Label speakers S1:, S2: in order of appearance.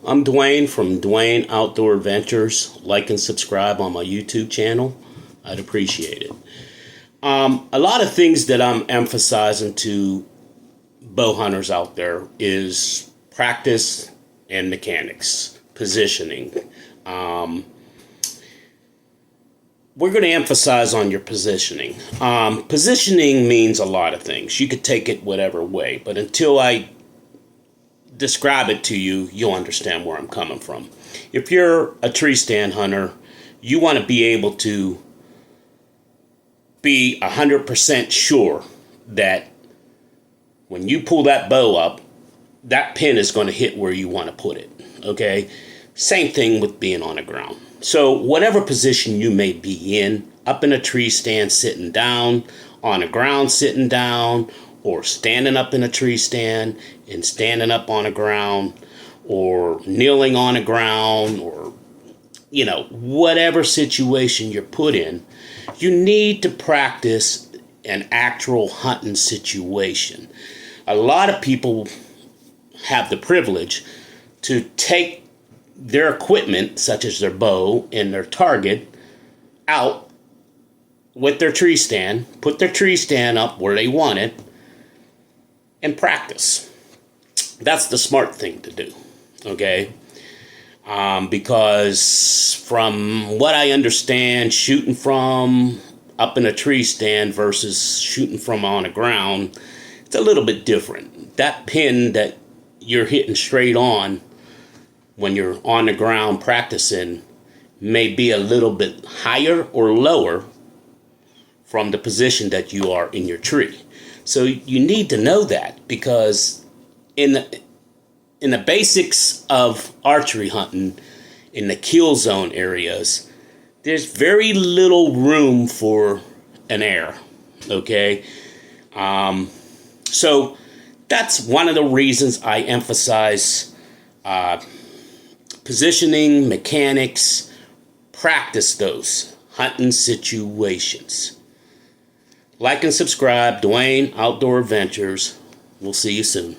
S1: I'm Dwayne from Dwayne Outdoor Adventures. Like and subscribe on my YouTube channel. I'd appreciate it. A lot of things that I'm emphasizing to bow hunters out there is practice and mechanics, positioning. We're going to emphasize on your positioning. Positioning means a lot of things. You could take it whatever way, but until I describe it to you, you'll understand where I'm coming from. If you're a tree stand hunter, you want to be able to be 100% sure that when you pull that bow up, that pin is going to hit where you want to put it. Okay? Same thing with being on the ground. So whatever position you may be in, up in a tree stand sitting down, on the ground sitting down, or standing up in a tree stand and standing up on the ground, or kneeling on the ground, or whatever situation you're put in, you need to practice an actual hunting situation. A lot of people have the privilege to take their equipment, such as their bow and their target, out with their tree stand, put their tree stand up where they want it, and practice. That's the smart thing to do, okay? Because from what I understand, shooting from up in a tree stand versus shooting from on the ground, it's a little bit different. That pin that you're hitting straight on when you're on the ground practicing may be a little bit higher or lower from the position that you are in your tree. So you need to know that, because in the basics of archery hunting, in the kill zone areas, there's very little room for an error, okay? So that's one of the reasons I emphasize positioning, mechanics, practice those hunting situations. Like and subscribe, Dwayne Outdoor Adventures. We'll see you soon.